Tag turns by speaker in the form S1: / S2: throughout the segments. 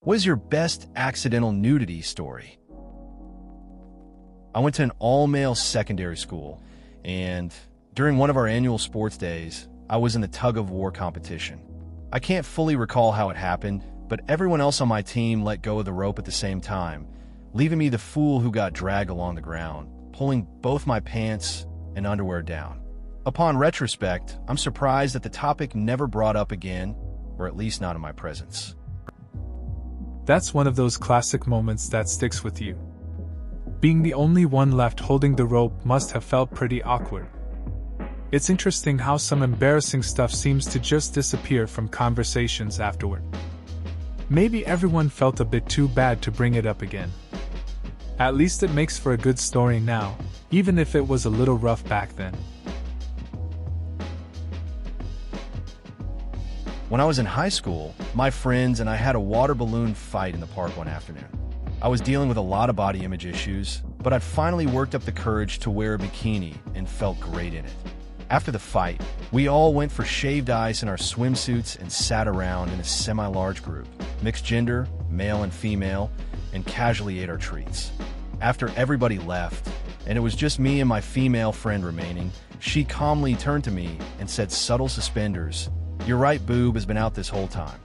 S1: What is your best accidental nudity story? I went to an all-male secondary school, and during one of our annual sports days, I was in the tug-of-war competition. I can't fully recall how it happened, but everyone else on my team let go of the rope at the same time, leaving me the fool who got dragged along the ground, pulling both my pants and underwear down. Upon retrospect, I'm surprised that the topic never brought up again, or at least not in my presence.
S2: That's one of those classic moments that sticks with you. Being the only one left holding the rope must have felt pretty awkward. It's interesting how some embarrassing stuff seems to just disappear from conversations afterward. Maybe everyone felt a bit too bad to bring it up again. At least it makes for a good story now, even if it was a little rough back then.
S1: When I was in high school, my friends and I had a water balloon fight in the park one afternoon. I was dealing with a lot of body image issues, but I'd finally worked up the courage to wear a bikini and felt great in it. After the fight, we all went for shaved ice in our swimsuits and sat around in a semi-large group, mixed gender, male and female, and casually ate our treats. After everybody left, and it was just me and my female friend remaining, she calmly turned to me and said, "Subtle suspenders. Your right boob has been out this whole time."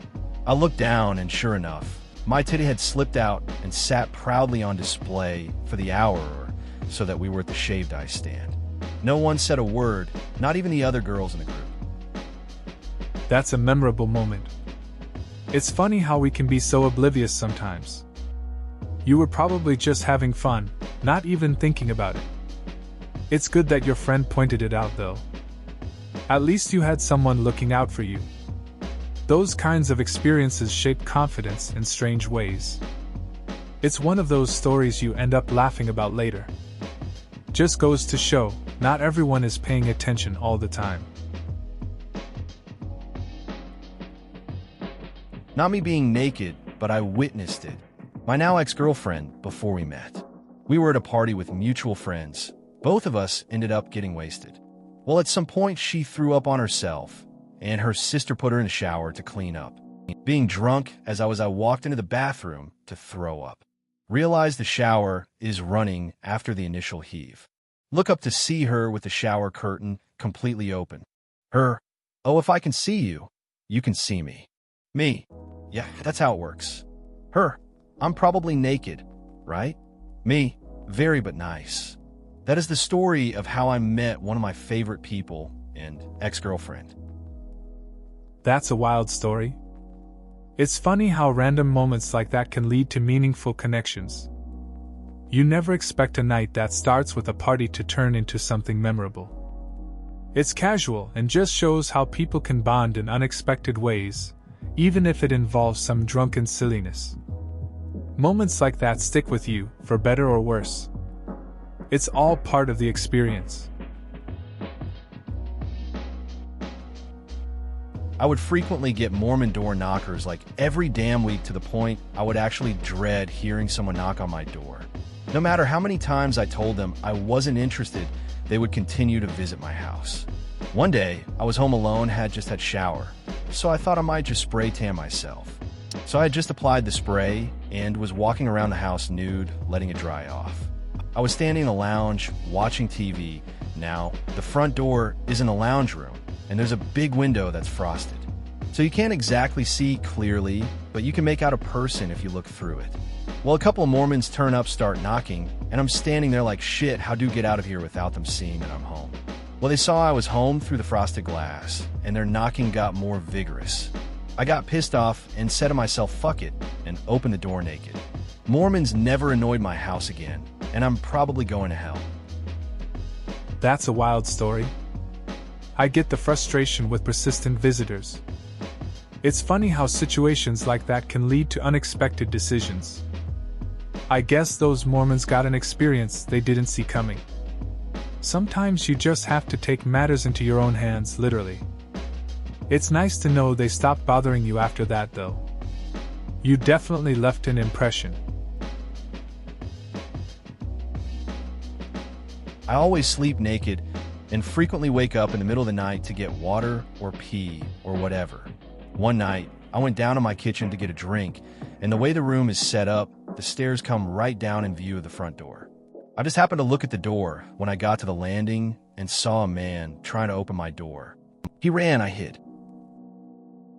S1: I looked down, and sure enough, my titty had slipped out and sat proudly on display for the hour or so that we were at the shaved ice stand. No one said a word, not even the other girls in the group.
S2: That's a memorable moment. It's funny how we can be so oblivious sometimes. You were probably just having fun, not even thinking about it. It's good that your friend pointed it out, though. At least you had someone looking out for you. Those kinds of experiences shape confidence in strange ways. It's one of those stories you end up laughing about later. Just goes to show, not everyone is paying attention all the time.
S1: Not me being naked, but I witnessed it. My now ex-girlfriend, before we met. We were at a party with mutual friends. Both of us ended up getting wasted. Well, at some point she threw up on herself, and her sister put her in the shower to clean up. Being drunk as I walked into the bathroom to throw up. Realized the shower is running after the initial heave. Look up to see her with the shower curtain completely open. Her, "Oh, if I can see you, you can see me." Me, "Yeah, that's how it works." Her, "I'm probably naked, right?" Me, "Very but nice." That is the story of how I met one of my favorite people and ex-girlfriend.
S2: That's a wild story. It's funny how random moments like that can lead to meaningful connections. You never expect a night that starts with a party to turn into something memorable. It's casual and just shows how people can bond in unexpected ways, even if it involves some drunken silliness. Moments like that stick with you, for better or worse. It's all part of the experience.
S1: I would frequently get Mormon door knockers like every damn week, to the point I would actually dread hearing someone knock on my door. No matter how many times I told them I wasn't interested, they would continue to visit my house. One day, I was home alone, had just had shower, so I thought I might just spray tan myself. So I had just applied the spray and was walking around the house nude, letting it dry off. I was standing in the lounge, watching TV. Now, the front door is in the lounge room, and there's a big window that's frosted. So you can't exactly see clearly, but you can make out a person if you look through it. Well, a couple of Mormons turn up, start knocking, and I'm standing there like, shit, how do you get out of here without them seeing that I'm home? Well, they saw I was home through the frosted glass, and their knocking got more vigorous. I got pissed off and said to myself, fuck it, and opened the door naked. Mormons never annoyed my house again, and I'm probably going to hell.
S2: That's a wild story. I get the frustration with persistent visitors. It's funny how situations like that can lead to unexpected decisions. I guess those Mormons got an experience they didn't see coming. Sometimes you just have to take matters into your own hands, literally. It's nice to know they stopped bothering you after that, though. You definitely left an impression.
S1: I always sleep naked and frequently wake up in the middle of the night to get water or pee or whatever. One night, I went down to my kitchen to get a drink, and the way the room is set up, the stairs come right down in view of the front door. I just happened to look at the door when I got to the landing and saw a man trying to open my door. He ran, I hid.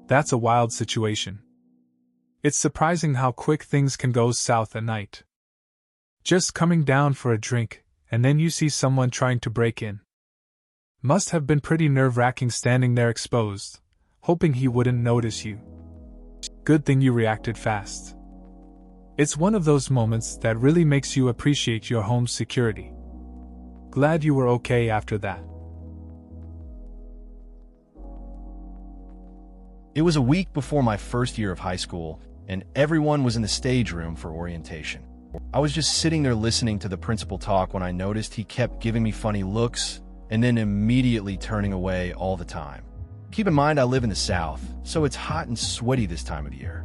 S2: That's a wild situation. It's surprising how quick things can go south at night. Just coming down for a drink, and then you see someone trying to break in. Must have been pretty nerve-wracking standing there exposed, hoping he wouldn't notice you. Good thing you reacted fast. It's one of those moments that really makes you appreciate your home's security. Glad you were okay after that.
S1: It was a week before my first year of high school, and everyone was in the stage room for orientation. I was just sitting there listening to the principal talk when I noticed he kept giving me funny looks and then immediately turning away all the time. Keep in mind I live in the South, so it's hot and sweaty this time of the year.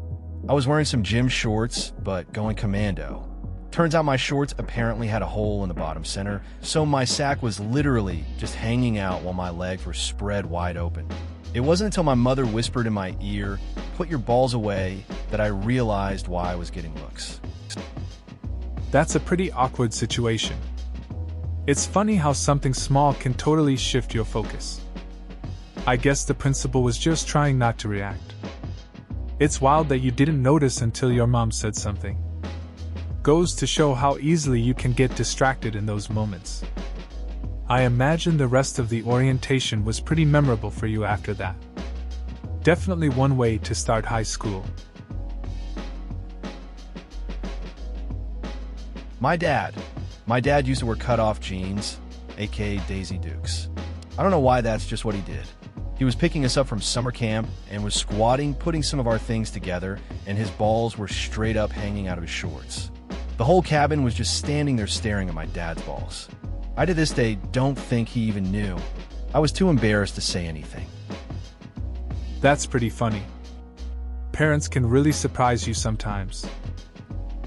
S1: I was wearing some gym shorts, but going commando. Turns out my shorts apparently had a hole in the bottom center, so my sack was literally just hanging out while my legs were spread wide open. It wasn't until my mother whispered in my ear, "Put your balls away," that I realized why I was getting looks.
S2: That's a pretty awkward situation. It's funny how something small can totally shift your focus. I guess the principal was just trying not to react. It's wild that you didn't notice until your mom said something. Goes to show how easily you can get distracted in those moments. I imagine the rest of the orientation was pretty memorable for you after that. Definitely one way to start high school.
S1: My dad used to wear cut-off jeans, aka Daisy Dukes. I don't know why, that's just what he did. He was picking us up from summer camp and was squatting, putting some of our things together, and his balls were straight up hanging out of his shorts. The whole cabin was just standing there staring at my dad's balls. I to this day don't think he even knew. I was too embarrassed to say anything.
S2: That's pretty funny. Parents can really surprise you sometimes.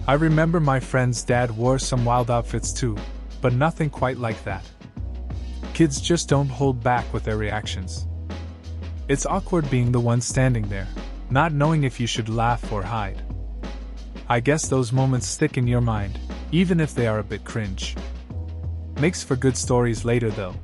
S2: I remember my friend's dad wore some wild outfits too, but nothing quite like that. Kids just don't hold back with their reactions. It's awkward being the one standing there, not knowing if you should laugh or hide. I guess those moments stick in your mind, even if they are a bit cringe. Makes for good stories later though.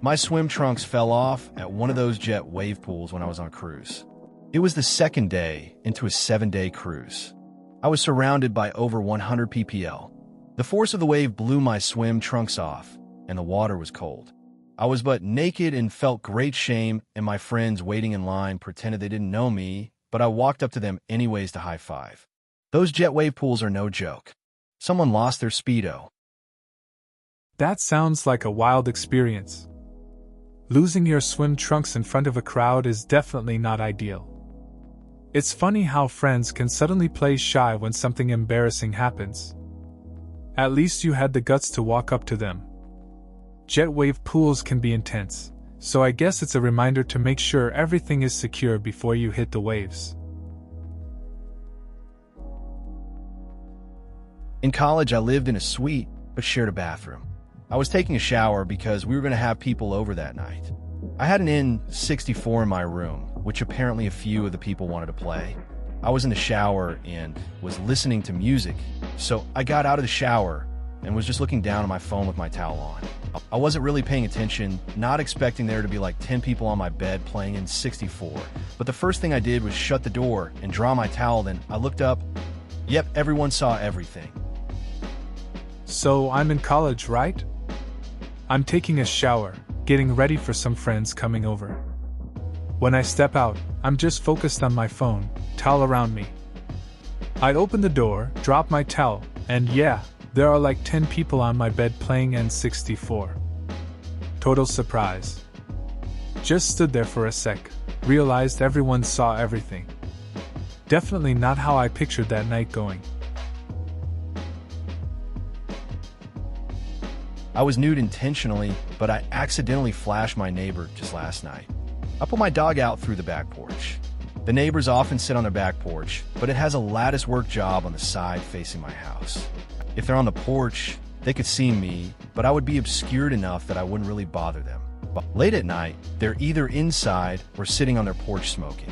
S1: My swim trunks fell off at one of those jet wave pools when I was on a cruise. It was the second day into a 7-day cruise. I was surrounded by over 100 ppl. The force of the wave blew my swim trunks off, and the water was cold. I was but naked and felt great shame, and my friends waiting in line pretended they didn't know me, but I walked up to them anyways to high five. Those jet wave pools are no joke. Someone lost their Speedo.
S2: That sounds like a wild experience. Losing your swim trunks in front of a crowd is definitely not ideal. It's funny how friends can suddenly play shy when something embarrassing happens. At least you had the guts to walk up to them. Jet wave pools can be intense, so I guess it's a reminder to make sure everything is secure before you hit the waves.
S1: In college, I lived in a suite, but shared a bathroom. I was taking a shower because we were going to have people over that night. I had an N64 in my room, which apparently a few of the people wanted to play. I was in the shower and was listening to music, so I got out of the shower and was just looking down at my phone with my towel on. I wasn't really paying attention, not expecting there to be like 10 people on my bed playing N64, but the first thing I did was shut the door and draw my towel. Then I looked up. Yep, everyone saw everything.
S2: So I'm in college, right? I'm taking a shower, getting ready for some friends coming over. When I step out, I'm just focused on my phone, towel around me. I open the door, drop my towel, and yeah, there are like 10 people on my bed playing N64. Total surprise. Just stood there for a sec, realized everyone saw everything. Definitely not how I pictured that night going.
S1: I was nude intentionally, but I accidentally flashed my neighbor just last night. I put my dog out through the back porch. The neighbors often sit on their back porch, but it has a lattice work job on the side facing my house. If they're on the porch, they could see me, but I would be obscured enough that I wouldn't really bother them. Late at night, they're either inside or sitting on their porch smoking.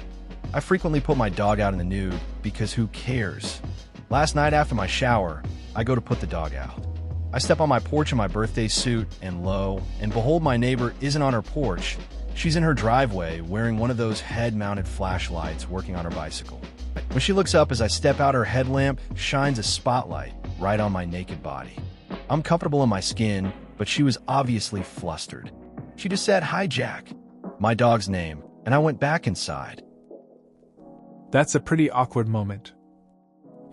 S1: I frequently put my dog out in the nude because who cares? Last night after my shower, I go to put the dog out. I step on my porch in my birthday suit, and lo and behold, my neighbor isn't on her porch. She's in her driveway wearing one of those head-mounted flashlights working on her bicycle. When she looks up as I step out, her headlamp shines a spotlight right on my naked body. I'm comfortable in my skin, but she was obviously flustered. She just said, "Hi, Jack," my dog's name, and I went back inside.
S2: That's a pretty awkward moment.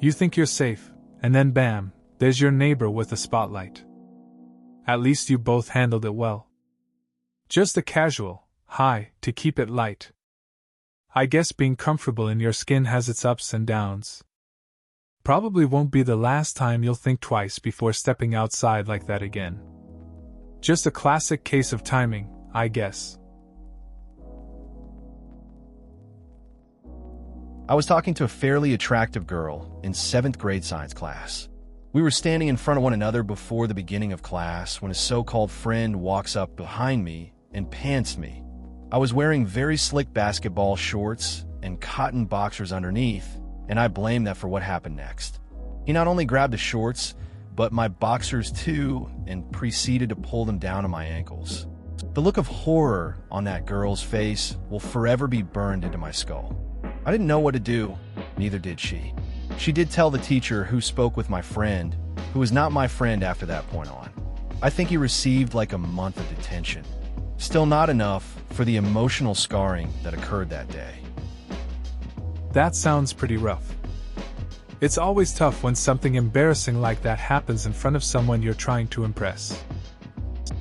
S2: You think you're safe, and then bam, there's your neighbor with a spotlight. At least you both handled it well. Just a casual hi to keep it light. I guess being comfortable in your skin has its ups and downs. Probably won't be the last time you'll think twice before stepping outside like that again. Just a classic case of timing, I guess.
S1: I was talking to a fairly attractive girl in 7th grade science class. We were standing in front of one another before the beginning of class when a so-called friend walks up behind me and pants me. I was wearing very slick basketball shorts and cotton boxers underneath, and I blame that for what happened next. He not only grabbed the shorts, but my boxers too, and proceeded to pull them down to my ankles. The look of horror on that girl's face will forever be burned into my skull. I didn't know what to do, neither did she. She did tell the teacher who spoke with my friend, who was not my friend after that point on. I think he received like a month of detention. Still not enough for the emotional scarring that occurred that day.
S2: That sounds pretty rough. It's always tough when something embarrassing like that happens in front of someone you're trying to impress.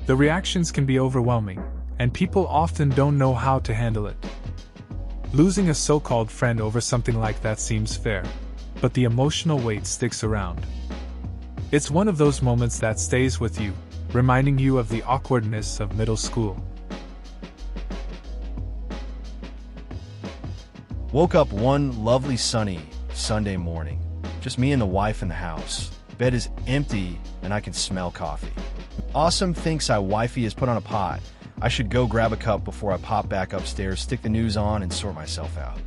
S2: The reactions can be overwhelming, and people often don't know how to handle it. Losing a so-called friend over something like that seems fair, but the emotional weight sticks around. It's one of those moments that stays with you, reminding you of the awkwardness of middle school.
S1: Woke up one lovely sunny Sunday morning. Just me and the wife in the house. Bed is empty and I can smell coffee. Awesome thinks wifey has put on a pot. I should go grab a cup before I pop back upstairs, stick the news on, and sort myself out.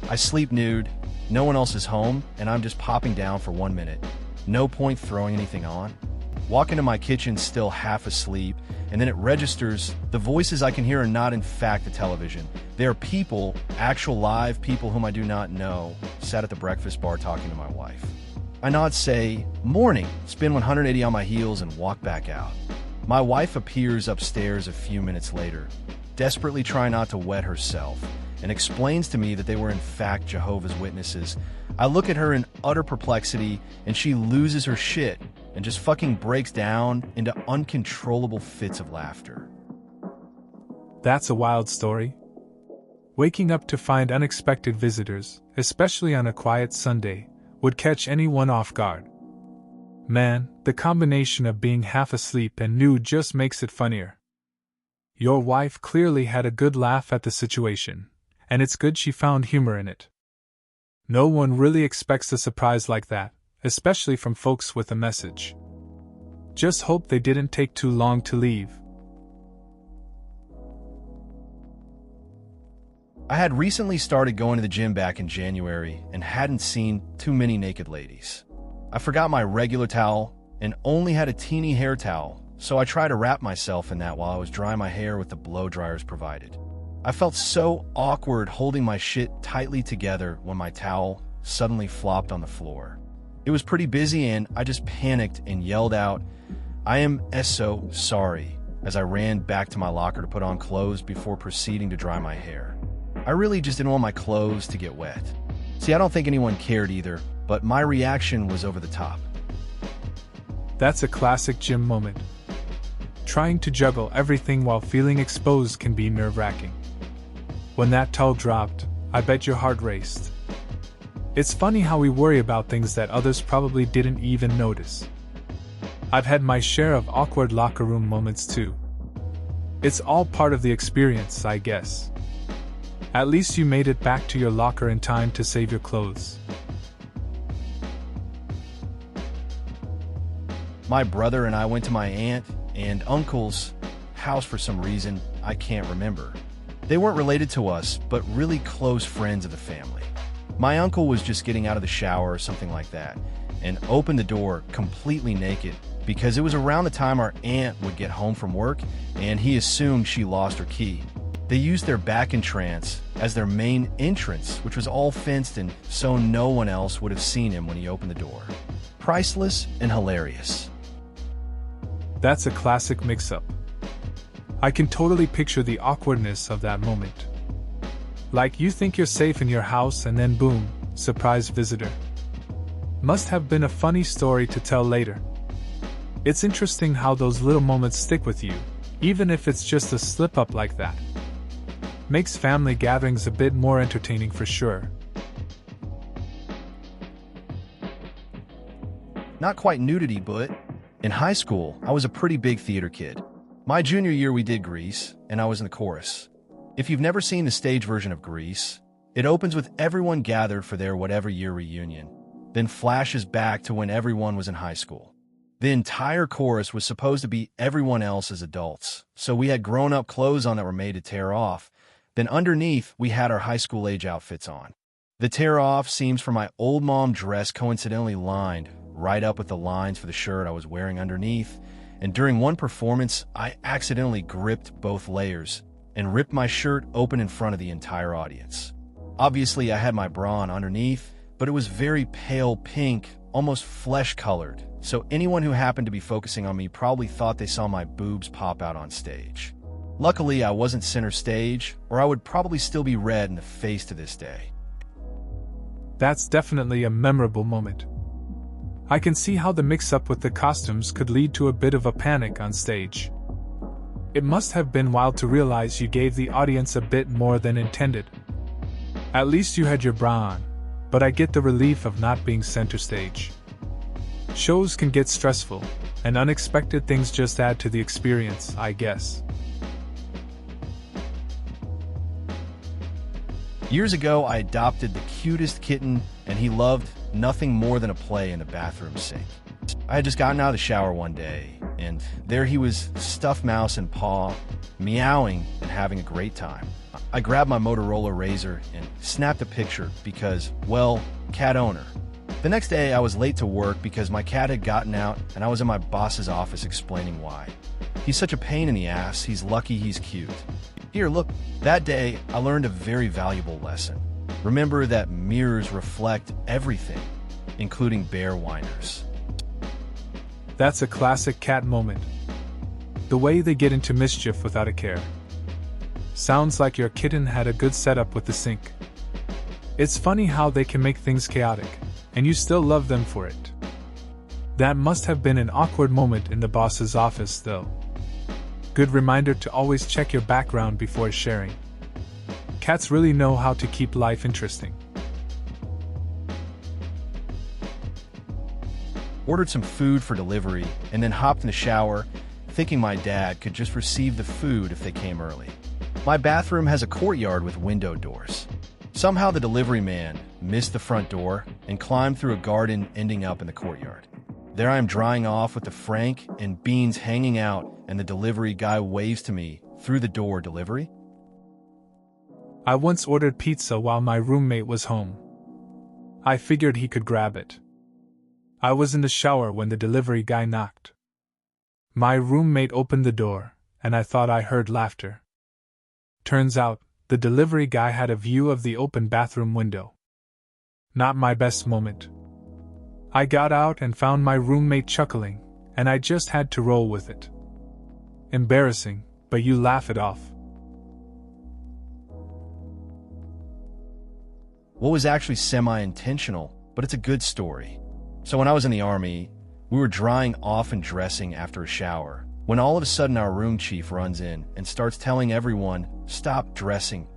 S1: I sleep nude, no one else is home, and I'm just popping down for 1 minute. No point throwing anything on. Walk into my kitchen still half asleep, and then it registers the voices I can hear are not in fact the television. They are people, actual live people whom I do not know, sat at the breakfast bar talking to my wife. I nod, say, "Morning," spin 180 on my heels, and walk back out. My wife appears upstairs a few minutes later, desperately trying not to wet herself, and explains to me that they were in fact Jehovah's Witnesses. I look at her in utter perplexity, and she loses her shit and just fucking breaks down into uncontrollable fits of laughter.
S2: That's a wild story. Waking up to find unexpected visitors, especially on a quiet Sunday, would catch anyone off guard. Man, the combination of being half asleep and nude just makes it funnier. Your wife clearly had a good laugh at the situation, and it's good she found humor in it. No one really expects a surprise like that, especially from folks with a message. Just hope they didn't take too long to leave.
S1: I had recently started going to the gym back in January and hadn't seen too many naked ladies. I forgot my regular towel and only had a teeny hair towel, so I tried to wrap myself in that while I was drying my hair with the blow dryers provided. I felt so awkward holding my shit tightly together when my towel suddenly flopped on the floor. It was pretty busy and I just panicked and yelled out, "I am so sorry," as I ran back to my locker to put on clothes before proceeding to dry my hair. I really just didn't want my clothes to get wet. See, I don't think anyone cared either, but my reaction was over the top.
S2: That's a classic gym moment. Trying to juggle everything while feeling exposed can be nerve-wracking. When that towel dropped, I bet your heart raced. It's funny how we worry about things that others probably didn't even notice. I've had my share of awkward locker room moments too. It's all part of the experience, I guess. At least you made it back to your locker in time to save your clothes.
S1: My brother and I went to my aunt and uncle's house for some reason. I can't remember. They weren't related to us, but really close friends of the family. My uncle was just getting out of the shower or something like that, and opened the door completely naked because it was around the time our aunt would get home from work, and he assumed she lost her key. They used their back entrance as their main entrance, which was all fenced in, so no one else would have seen him when he opened the door. Priceless and hilarious.
S2: That's a classic mix-up. I can totally picture the awkwardness of that moment. Like you think you're safe in your house and then boom, surprise visitor. Must have been a funny story to tell later. It's interesting how those little moments stick with you, even if it's just a slip-up like that. Makes family gatherings a bit more entertaining for sure.
S1: Not quite nudity, but in high school, I was a pretty big theater kid. My junior year we did Grease, and I was in the chorus. If you've never seen the stage version of Grease, it opens with everyone gathered for their whatever year reunion, then flashes back to when everyone was in high school. The entire chorus was supposed to be everyone else as adults, so we had grown-up clothes on that were made to tear off. Then underneath, we had our high school age outfits on. The tear-off seams from my old mom dress coincidentally lined right up with the lines for the shirt I was wearing underneath, and during one performance, I accidentally gripped both layers and ripped my shirt open in front of the entire audience. Obviously, I had my bra on underneath, but it was very pale pink, almost flesh-colored, so anyone who happened to be focusing on me probably thought they saw my boobs pop out on stage. Luckily, I wasn't center stage, or I would probably still be red in the face to this day.
S2: That's definitely a memorable moment. I can see how the mix-up with the costumes could lead to a bit of a panic on stage. It must have been wild to realize you gave the audience a bit more than intended. At least you had your bra on, but I get the relief of not being center stage. Shows can get stressful, and unexpected things just add to the experience, I guess.
S1: Years ago, I adopted the cutest kitten, and he loved nothing more than a play in the bathroom sink. I had just gotten out of the shower one day, and there he was, stuffed mouse and paw, meowing and having a great time. I grabbed my Motorola Razr and snapped a picture because, well, cat owner. The next day, I was late to work because my cat had gotten out and I was in my boss's office explaining why. He's such a pain in the ass, he's lucky he's cute. Here, look, that day, I learned a very valuable lesson. Remember that mirrors reflect everything, including bear whiners.
S2: That's a classic cat moment. The way they get into mischief without a care. Sounds like your kitten had a good setup with the sink. It's funny how they can make things chaotic, and you still love them for it. That must have been an awkward moment in the boss's office, though. Good reminder to always check your background before sharing. Cats really know how to keep life interesting.
S1: Ordered some food for delivery, and then hopped in the shower, thinking my dad could just receive the food if they came early. My bathroom has a courtyard with window doors. Somehow the delivery man missed the front door and climbed through a garden ending up in the courtyard. There I am drying off with the frank and beans hanging out, and the delivery guy waves to me through the door. Delivery?
S2: I once ordered pizza while my roommate was home. I figured he could grab it. I was in the shower when the delivery guy knocked. My roommate opened the door, and I thought I heard laughter. Turns out, the delivery guy had a view of the open bathroom window. Not my best moment. I got out and found my roommate chuckling, and I just had to roll with it. Embarrassing, but you laugh it off.
S1: What was actually semi-intentional, but it's a good story. So when I was in the Army, we were drying off and dressing after a shower, when all of a sudden our room chief runs in and starts telling everyone, stop dressing,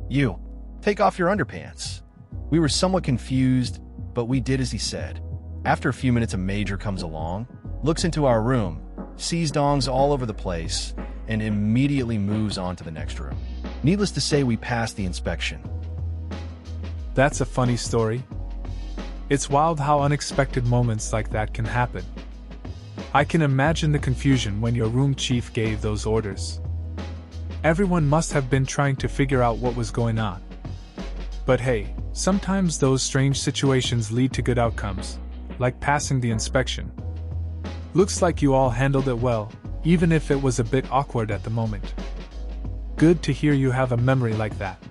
S1: You, take off your underpants. We were somewhat confused, but we did as he said. After a few minutes, a major comes along, looks into our room, sees dongs all over the place, and immediately moves on to the next room. Needless to say, we passed the inspection.
S2: That's a funny story. It's wild how unexpected moments like that can happen. I can imagine the confusion when your room chief gave those orders. Everyone must have been trying to figure out what was going on. But hey, sometimes those strange situations lead to good outcomes, like passing the inspection. Looks like you all handled it well, even if it was a bit awkward at the moment. Good to hear you have a memory like that.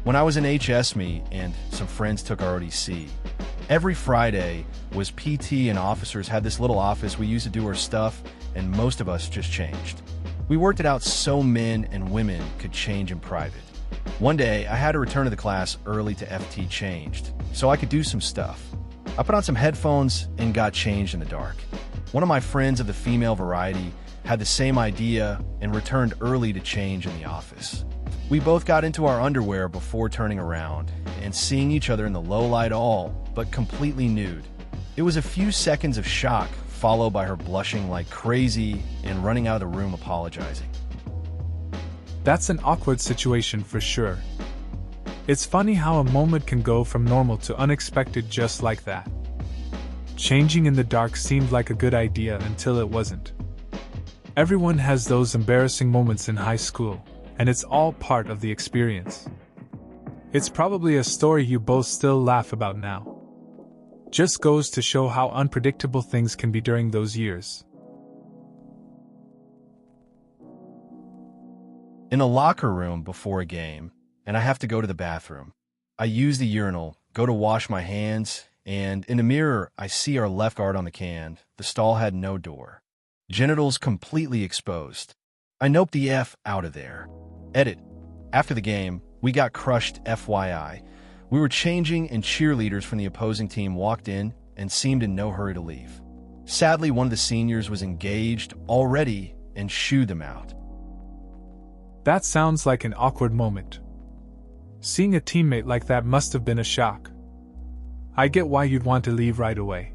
S1: When I was in HSME and some friends took ROTC, every Friday was PT and officers had this little office we used to do our stuff, and most of us just changed. We worked it out so men and women could change in private. One day, I had to return to the class early to FT changed, so I could do some stuff. I put on some headphones and got changed in the dark. One of my friends of the female variety had the same idea and returned early to change in the office. We both got into our underwear before turning around and seeing each other in the low light all but completely nude. It was a few seconds of shock, followed by her blushing like crazy and running out of the room apologizing.
S2: That's an awkward situation for sure. It's funny how a moment can go from normal to unexpected just like that. Changing in the dark seemed like a good idea until it wasn't. Everyone has those embarrassing moments in high school, and it's all part of the experience. It's probably a story you both still laugh about now. Just goes to show how unpredictable things can be during those years.
S1: In a locker room before a game, and I have to go to the bathroom. I use the urinal, go to wash my hands, and in the mirror, I see our left guard on the can. The stall had no door. Genitals completely exposed. I nope the F out of there. Edit. After the game, we got crushed FYI. We were changing and cheerleaders from the opposing team walked in and seemed in no hurry to leave. Sadly, one of the seniors was engaged already and shooed them out.
S2: That sounds like an awkward moment. Seeing a teammate like that must have been a shock. I get why you'd want to leave right away.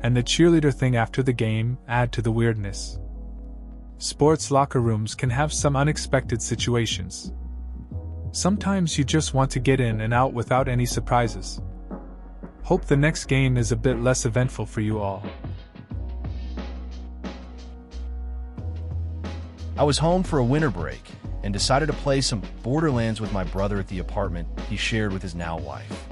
S2: And the cheerleader thing after the game add to the weirdness. Sports locker rooms can have some unexpected situations. Sometimes you just want to get in and out without any surprises. Hope the next game is a bit less eventful for you all.
S1: I was home for a winter break and decided to play some Borderlands with my brother at the apartment he shared with his now wife.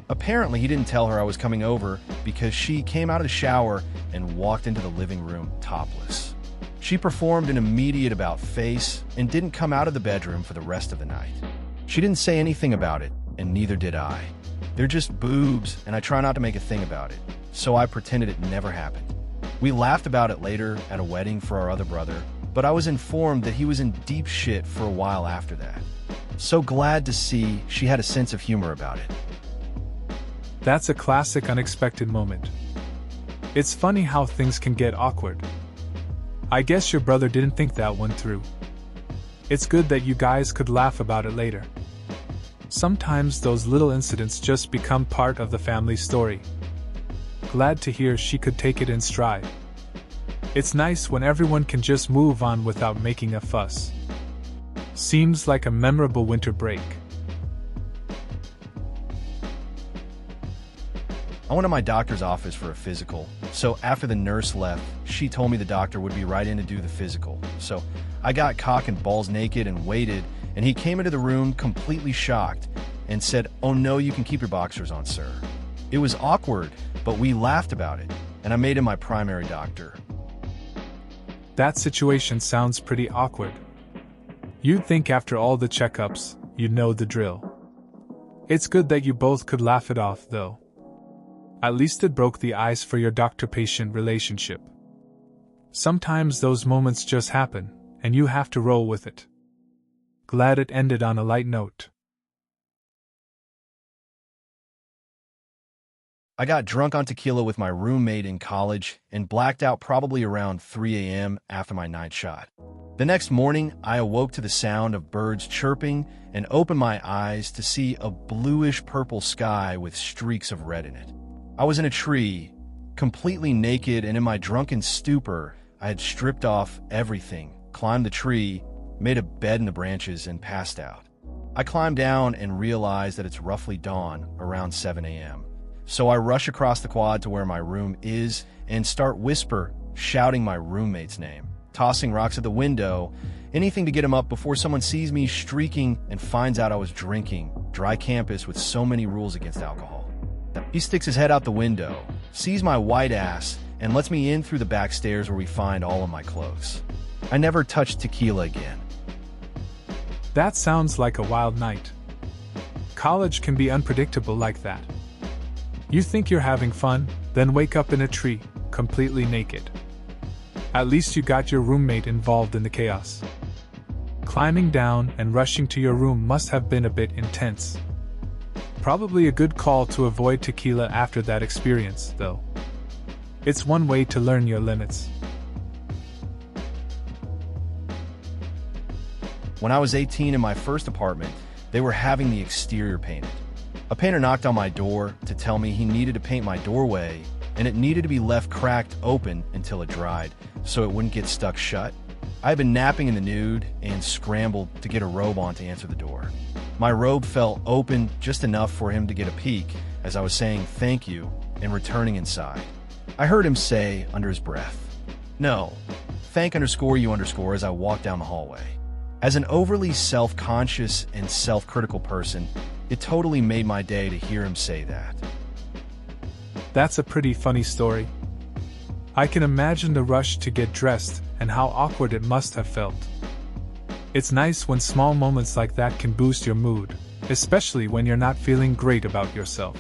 S1: Apparently, he didn't tell her I was coming over because she came out of the shower and walked into the living room topless. She performed an immediate about-face and didn't come out of the bedroom for the rest of the night. She didn't say anything about it, and neither did I. They're just boobs, and I try not to make a thing about it, so I pretended it never happened. We laughed about it later at a wedding for our other brother, but I was informed that he was in deep shit for a while after that. So glad to see she had a sense of humor about it.
S2: That's a classic unexpected moment. It's funny how things can get awkward. I guess your brother didn't think that one through. It's good that you guys could laugh about it later. Sometimes those little incidents just become part of the family story. Glad to hear she could take it in stride. It's nice when everyone can just move on without making a fuss. Seems like a memorable winter break.
S1: I went to my doctor's office for a physical, so after the nurse left, she told me the doctor would be right in to do the physical. So I got cock and balls naked and waited, and he came into the room completely shocked and said, "Oh no, you can keep your boxers on, sir." It was awkward, but we laughed about it, and I made him my primary doctor.
S2: That situation sounds pretty awkward. You'd think after all the checkups, you'd know the drill. It's good that you both could laugh it off, though. At least it broke the ice for your doctor-patient relationship. Sometimes those moments just happen, and you have to roll with it. Glad it ended on a light note.
S1: I got drunk on tequila with my roommate in college and blacked out probably around 3 a.m. after my night shot. The next morning, I awoke to the sound of birds chirping and opened my eyes to see a bluish-purple sky with streaks of red in it. I was in a tree, completely naked, and in my drunken stupor, I had stripped off everything, climbed the tree, made a bed in the branches, and passed out. I climbed down and realized that it's roughly dawn, around 7 a.m. So I rush across the quad to where my room is and start whisper, shouting my roommate's name, tossing rocks at the window, anything to get him up before someone sees me streaking and finds out I was drinking dry campus with so many rules against alcohol. He sticks his head out the window, sees my white ass, and lets me in through the back stairs where we find all of my clothes. I never touched tequila again.
S2: That sounds like a wild night. College can be unpredictable like that. You think you're having fun, then wake up in a tree, completely naked. At least you got your roommate involved in the chaos. Climbing down and rushing to your room must have been a bit intense. Probably a good call to avoid tequila after that experience, though. It's one way to learn your limits.
S1: When I was 18 in my first apartment, they were having the exterior painted. A painter knocked on my door to tell me he needed to paint my doorway, and it needed to be left cracked open until it dried, so it wouldn't get stuck shut. I had been napping in the nude and scrambled to get a robe on to answer the door. My robe fell open just enough for him to get a peek as I was saying thank you and returning inside. I heard him say under his breath, "No, thank_you_ as I walked down the hallway. As an overly self-conscious and self-critical person, it totally made my day to hear him say that.
S2: That's a pretty funny story. I can imagine the rush to get dressed and how awkward it must have felt. It's nice when small moments like that can boost your mood, especially when you're not feeling great about yourself.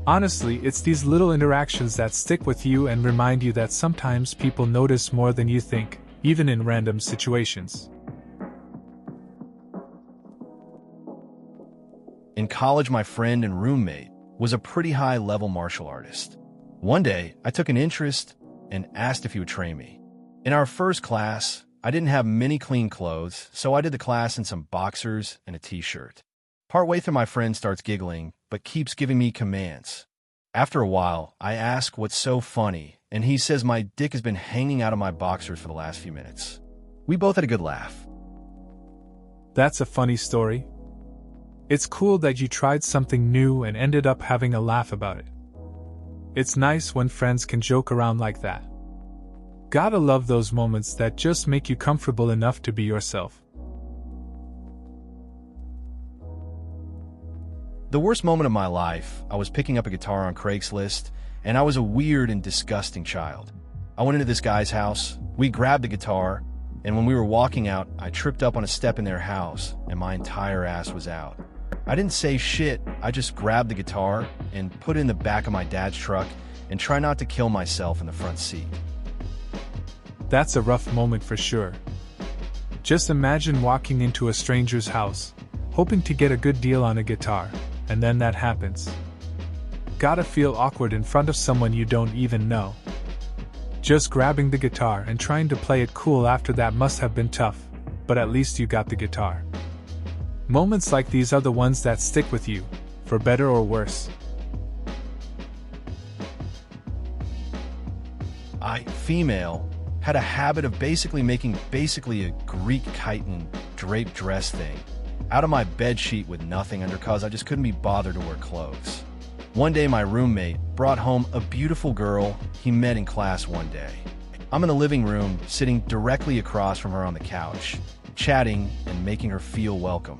S2: Honestly, it's these little interactions that stick with you and remind you that sometimes people notice more than you think, even in random situations.
S1: In college, my friend and roommate was a pretty high-level martial artist. One day, I took an interest and asked if he would train me. In our first class, I didn't have many clean clothes, so I did the class in some boxers and a t-shirt. Partway through, my friend starts giggling, but keeps giving me commands. After a while, I ask what's so funny, and he says my dick has been hanging out of my boxers for the last few minutes. We both had a good laugh.
S2: That's a funny story. It's cool that you tried something new and ended up having a laugh about it. It's nice when friends can joke around like that. Gotta love those moments that just make you comfortable enough to be yourself.
S1: The worst moment of my life, I was picking up a guitar on Craigslist, and I was a weird and disgusting child. I went into this guy's house, we grabbed the guitar, and when we were walking out, I tripped up on a step in their house, and my entire ass was out. I didn't say shit, I just grabbed the guitar and put it in the back of my dad's truck and try not to kill myself in the front seat.
S2: That's a rough moment for sure. Just imagine walking into a stranger's house, hoping to get a good deal on a guitar, and then that happens. Gotta feel awkward in front of someone you don't even know. Just grabbing the guitar and trying to play it cool after that must have been tough, but at least you got the guitar. Moments like these are the ones that stick with you, for better or worse.
S1: Female, had a habit of making a Greek chiton draped dress thing out of my bed sheet with nothing under cause I just couldn't be bothered to wear clothes. One day my roommate brought home a beautiful girl he met in class one day. I'm in the living room, sitting directly across from her on the couch, chatting and making her feel welcome.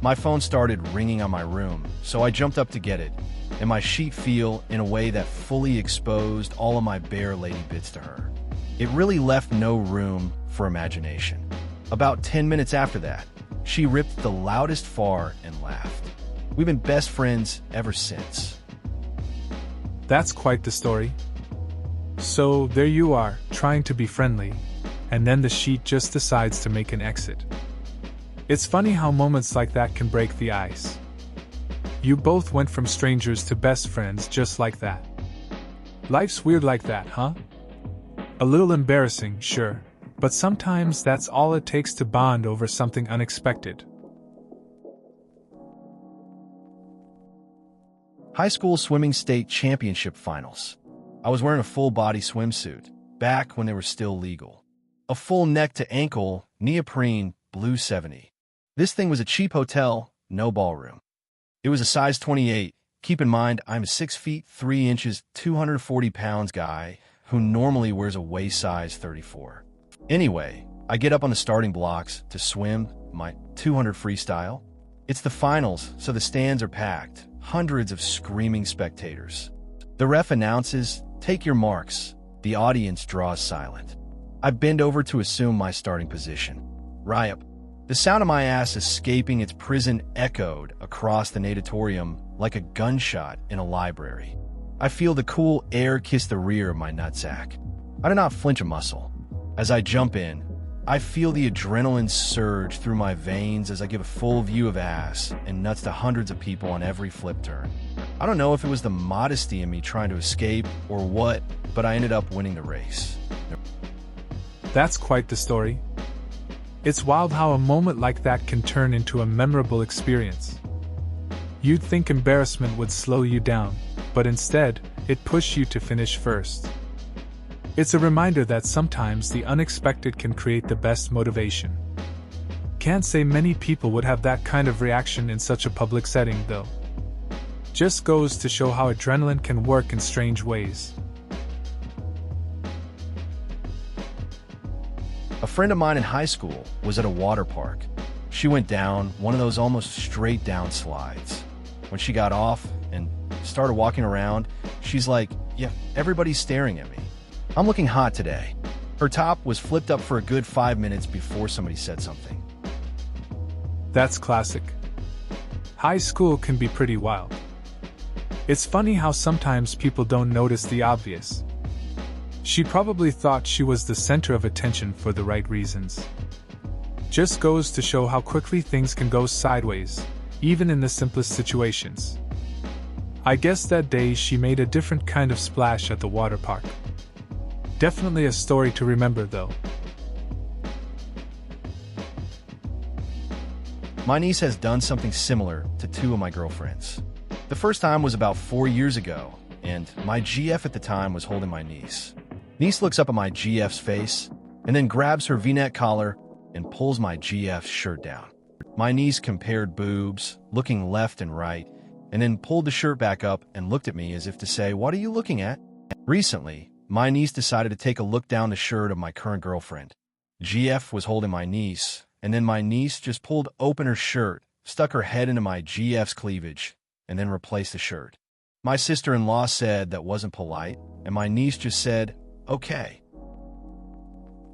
S1: My phone started ringing on my room, so I jumped up to get it, and my sheet fell in a way that fully exposed all of my bare lady bits to her. It really left no room for imagination. About 10 minutes after that, she ripped the loudest fart and laughed. We've been best friends ever since.
S2: That's quite the story. So there you are, trying to be friendly, and then the sheet just decides to make an exit. It's funny how moments like that can break the ice. You both went from strangers to best friends just like that. Life's weird like that, huh? A little embarrassing, sure, but sometimes that's all it takes to bond over something unexpected.
S1: High school swimming state championship finals. I was wearing a full-body swimsuit, back when they were still legal. A full neck to ankle, neoprene, blue 70. This thing was a cheap hotel, no ballroom. It was a size 28. Keep in mind, I'm a 6 feet 3 inches, 240 pounds guy who normally wears a waist size 34. Anyway, I get up on the starting blocks to swim my 200 freestyle. It's the finals, so the stands are packed, hundreds of screaming spectators. The ref announces, "Take your marks." The audience draws silent. I bend over to assume my starting position. Ryup. The sound of my ass escaping its prison echoed across the natatorium like a gunshot in a library. I feel the cool air kiss the rear of my nutsack. I do not flinch a muscle. As I jump in, I feel the adrenaline surge through my veins as I give a full view of ass and nuts to hundreds of people on every flip turn. I don't know if it was the modesty in me trying to escape or what, but I ended up winning the race.
S2: That's quite the story. It's wild how a moment like that can turn into a memorable experience. You'd think embarrassment would slow you down, but instead, it pushed you to finish first. It's a reminder that sometimes the unexpected can create the best motivation. Can't say many people would have that kind of reaction in such a public setting, though. Just goes to show how adrenaline can work in strange ways.
S1: A friend of mine in high school was at a water park. She went down one of those almost straight down slides. When she got off and started walking around, she's like, "Yeah, everybody's staring at me. I'm looking hot today." Her top was flipped up for a good 5 minutes before somebody said something.
S2: That's classic. High school can be pretty wild. It's funny how sometimes people don't notice the obvious. She probably thought she was the center of attention for the right reasons. Just goes to show how quickly things can go sideways, even in the simplest situations. I guess that day she made a different kind of splash at the water park. Definitely a story to remember, though.
S1: My niece has done something similar to two of my girlfriends. The first time was about 4 years ago, and my GF at the time was holding my niece. Niece looks up at my GF's face, and then grabs her V-neck collar and pulls my GF's shirt down. My niece compared boobs, looking left and right, and then pulled the shirt back up and looked at me as if to say, "What are you looking at?" Recently, my niece decided to take a look down the shirt of my current girlfriend. GF was holding my niece, and then my niece just pulled open her shirt, stuck her head into my GF's cleavage, and then replaced the shirt. My sister-in-law said that wasn't polite, and my niece just said, "Okay."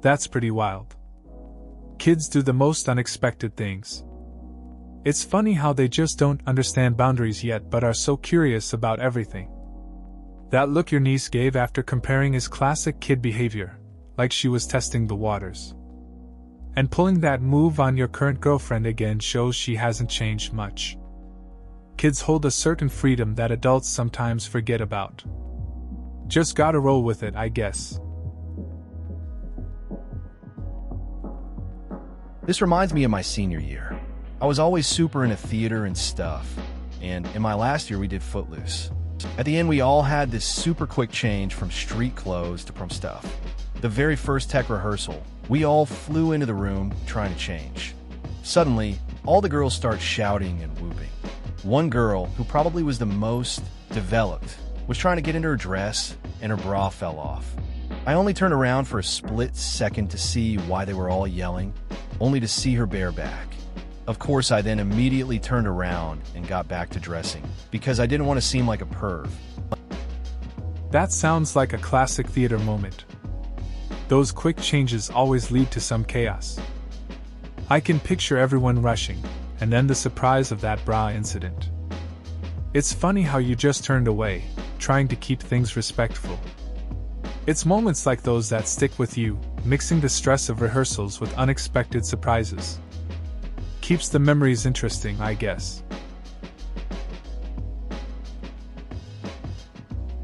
S2: That's pretty wild. Kids do the most unexpected things. It's funny how they just don't understand boundaries yet but are so curious about everything. That look your niece gave after comparing is classic kid behavior, like she was testing the waters. And pulling that move on your current girlfriend again shows she hasn't changed much. Kids hold a certain freedom that adults sometimes forget about. Just gotta roll with it, I guess.
S1: This reminds me of my senior year. I was always super into theater and stuff, and in my last year we did Footloose. At the end we all had this super quick change from street clothes to prom stuff. The very first tech rehearsal, we all flew into the room trying to change. Suddenly, all the girls start shouting and whooping. One girl, who probably was the most developed, was trying to get into her dress, and her bra fell off. I only turned around for a split second to see why they were all yelling, only to see her bare back. Of course, I then immediately turned around and got back to dressing, because I didn't want to seem like a perv.
S2: That sounds like a classic theater moment. Those quick changes always lead to some chaos. I can picture everyone rushing, and then the surprise of that bra incident. It's funny how you just turned away, trying to keep things respectful. It's moments like those that stick with you, mixing the stress of rehearsals with unexpected surprises. Keeps the memories interesting, I guess.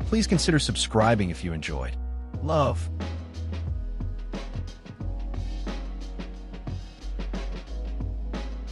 S1: Please consider subscribing if you enjoyed. Love.